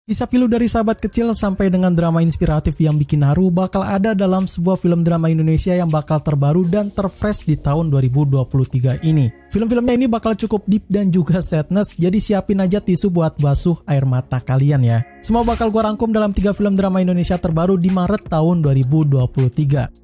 Kisah pilu dari sahabat kecil sampai dengan drama inspiratif yang bikin haru bakal ada dalam sebuah film drama Indonesia yang bakal terbaru dan terfresh di tahun 2023 ini. Film-filmnya ini bakal cukup deep dan juga sadness, jadi siapin aja tisu buat basuh air mata kalian ya. Semua bakal gua rangkum dalam 3 film drama Indonesia terbaru di Maret tahun 2023.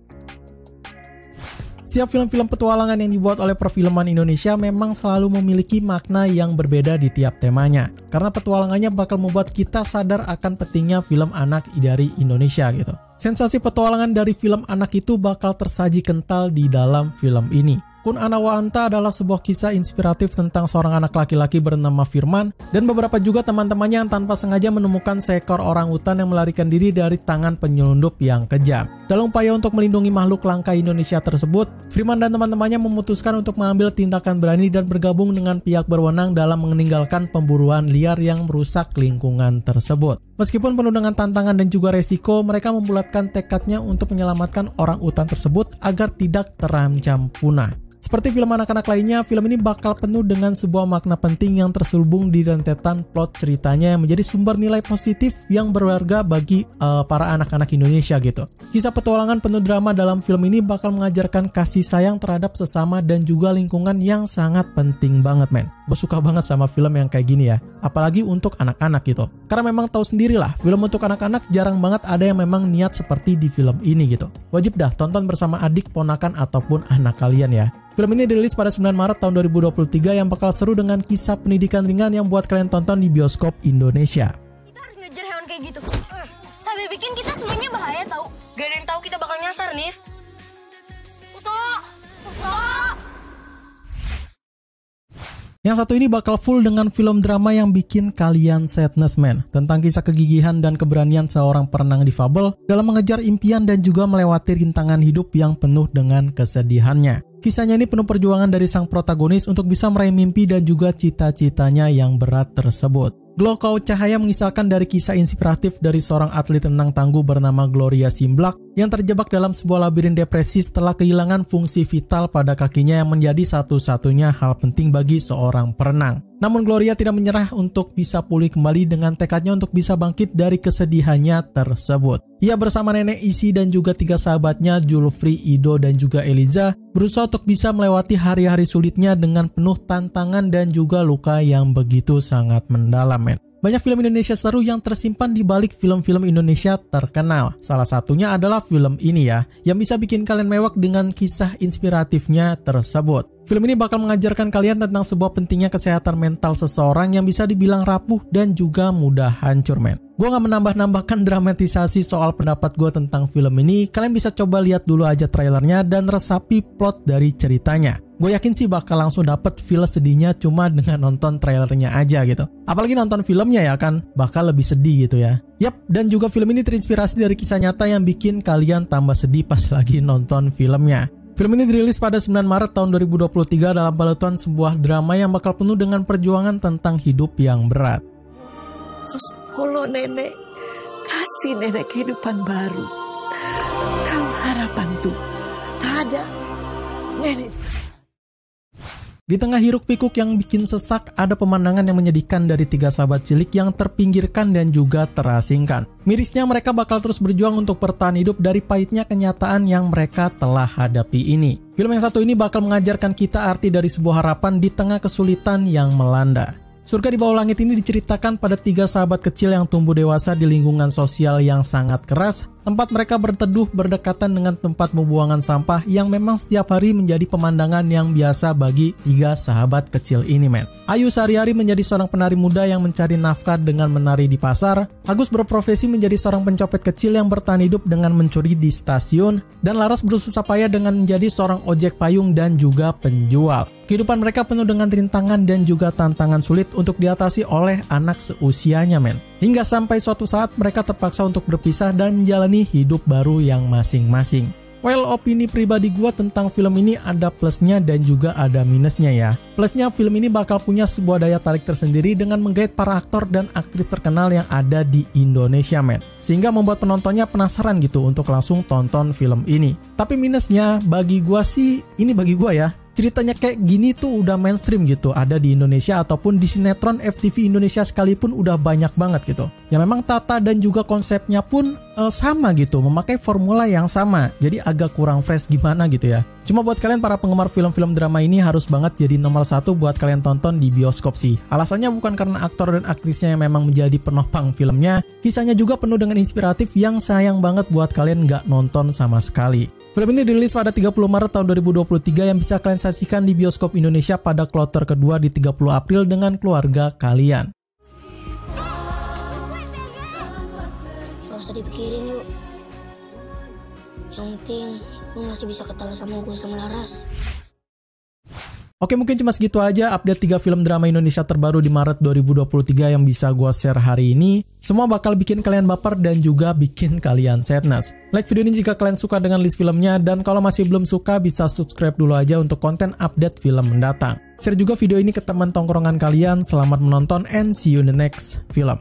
Setiap film-film petualangan yang dibuat oleh perfilman Indonesia memang selalu memiliki makna yang berbeda di tiap temanya. Karena petualangannya bakal membuat kita sadar akan pentingnya film anak dari Indonesia gitu. Sensasi petualangan dari film anak itu bakal tersaji kental di dalam film ini. Kun Ana Wa Anta adalah sebuah kisah inspiratif tentang seorang anak laki-laki bernama Firman dan beberapa juga teman-temannya yang tanpa sengaja menemukan seekor orang utan yang melarikan diri dari tangan penyelundup yang kejam. Dalam upaya untuk melindungi makhluk langka Indonesia tersebut, Firman dan teman-temannya memutuskan untuk mengambil tindakan berani dan bergabung dengan pihak berwenang dalam meninggalkan pemburuan liar yang merusak lingkungan tersebut. Meskipun penuh dengan tantangan dan juga resiko, mereka membulatkan tekadnya untuk menyelamatkan orang utan tersebut agar tidak terancam punah. Seperti film anak-anak lainnya, film ini bakal penuh dengan sebuah makna penting yang terselubung di rentetan plot ceritanya yang menjadi sumber nilai positif yang berharga bagi para anak-anak Indonesia gitu. Kisah petualangan penuh drama dalam film ini bakal mengajarkan kasih sayang terhadap sesama dan juga lingkungan yang sangat penting banget men. Gue suka banget sama film yang kayak gini ya, apalagi untuk anak-anak gitu. Karena memang tahu sendirilah, film untuk anak-anak jarang banget ada yang memang niat seperti di film ini gitu. Wajib dah tonton bersama adik, ponakan, ataupun anak kalian ya. Film ini dirilis pada 9 Maret tahun 2023 yang bakal seru dengan kisah pendidikan ringan yang buat kalian tonton di bioskop Indonesia. Kita harus ngejar hewan kayak gitu. Sampai bikin kita semuanya bahaya tahu. Gak ada yang tahu kita bakal nyasar, Nif. Uto! Yang satu ini bakal full dengan film drama yang bikin kalian sadness man. Tentang kisah kegigihan dan keberanian seorang perenang difabel dalam mengejar impian dan juga melewati rintangan hidup yang penuh dengan kesedihannya. Kisahnya ini penuh perjuangan dari sang protagonis untuk bisa meraih mimpi dan juga cita-citanya yang berat tersebut. Glow Kau Cahaya mengisahkan dari kisah inspiratif dari seorang atlet renang tangguh bernama Gloria Simblak yang terjebak dalam sebuah labirin depresi setelah kehilangan fungsi vital pada kakinya yang menjadi satu-satunya hal penting bagi seorang perenang. Namun Gloria tidak menyerah untuk bisa pulih kembali dengan tekadnya untuk bisa bangkit dari kesedihannya tersebut. Ia bersama nenek Isi dan juga 3 sahabatnya Julfri, Ido, dan juga Eliza berusaha untuk bisa melewati hari-hari sulitnya dengan penuh tantangan dan juga luka yang begitu sangat mendalam men. Banyak film Indonesia seru yang tersimpan di balik film-film Indonesia terkenal. Salah satunya adalah film ini ya, yang bisa bikin kalian mewek dengan kisah inspiratifnya tersebut. Film ini bakal mengajarkan kalian tentang sebuah pentingnya kesehatan mental seseorang yang bisa dibilang rapuh dan juga mudah hancur men. Gue gak menambah-nambahkan dramatisasi soal pendapat gue tentang film ini. Kalian bisa coba lihat dulu aja trailernya dan resapi plot dari ceritanya. Gue yakin sih bakal langsung dapet feel sedihnya cuma dengan nonton trailernya aja gitu. Apalagi nonton filmnya ya kan, bakal lebih sedih gitu ya. Yap, dan juga film ini terinspirasi dari kisah nyata yang bikin kalian tambah sedih pas lagi nonton filmnya. Film ini dirilis pada 9 Maret tahun 2023 dalam balutan sebuah drama yang bakal penuh dengan perjuangan tentang hidup yang berat. Terus follow nenek, kasih nenek kehidupan baru. Kalau harapan tuh ada, nenek. Di tengah hiruk pikuk yang bikin sesak, ada pemandangan yang menyedihkan dari 3 sahabat cilik yang terpinggirkan dan juga terasingkan. Mirisnya mereka bakal terus berjuang untuk bertahan hidup dari pahitnya kenyataan yang mereka telah hadapi ini. Film yang satu ini bakal mengajarkan kita arti dari sebuah harapan di tengah kesulitan yang melanda. Surga di Bawah Langit ini diceritakan pada 3 sahabat kecil yang tumbuh dewasa di lingkungan sosial yang sangat keras. Tempat mereka berteduh berdekatan dengan tempat pembuangan sampah yang memang setiap hari menjadi pemandangan yang biasa bagi 3 sahabat kecil ini men. Ayu sehari-hari menjadi seorang penari muda yang mencari nafkah dengan menari di pasar. Agus berprofesi menjadi seorang pencopet kecil yang bertahan hidup dengan mencuri di stasiun. Dan Laras bersusah payah dengan menjadi seorang ojek payung dan juga penjual. Kehidupan mereka penuh dengan rintangan dan juga tantangan sulit untuk diatasi oleh anak seusianya men. Hingga sampai suatu saat mereka terpaksa untuk berpisah dan menjalani hidup baru yang masing-masing. Well, opini pribadi gue tentang film ini ada plusnya dan juga ada minusnya ya. Plusnya film ini bakal punya sebuah daya tarik tersendiri dengan menggait para aktor dan aktris terkenal yang ada di Indonesia men. Sehingga membuat penontonnya penasaran gitu untuk langsung tonton film ini. Tapi minusnya bagi gue sih, ini bagi gue ya, ceritanya kayak gini tuh udah mainstream gitu, ada di Indonesia ataupun di sinetron FTV Indonesia sekalipun udah banyak banget gitu. Ya memang tata dan juga konsepnya pun sama gitu, memakai formula yang sama, jadi agak kurang fresh gimana gitu ya. Cuma buat kalian para penggemar film-film drama ini harus banget jadi nomor 1 buat kalian tonton di bioskop sih. Alasannya bukan karena aktor dan aktrisnya yang memang menjadi penopang filmnya, kisahnya juga penuh dengan inspiratif yang sayang banget buat kalian nggak nonton sama sekali. Film ini dirilis pada 30 Maret tahun 2023 yang bisa kalian saksikan di bioskop Indonesia pada kloter kedua di 30 April dengan keluarga kalian. Gak usah dipikirin yuk. Yang penting lu masih bisa ketawa sama gue sama Laras. Oke, mungkin cuma segitu aja update 3 film drama Indonesia terbaru di Maret 2023 yang bisa gue share hari ini. Semua bakal bikin kalian baper dan juga bikin kalian sadness. Like video ini jika kalian suka dengan list filmnya, dan kalau masih belum suka bisa subscribe dulu aja untuk konten update film mendatang. Share juga video ini ke teman tongkrongan kalian. Selamat menonton and see you in the next film.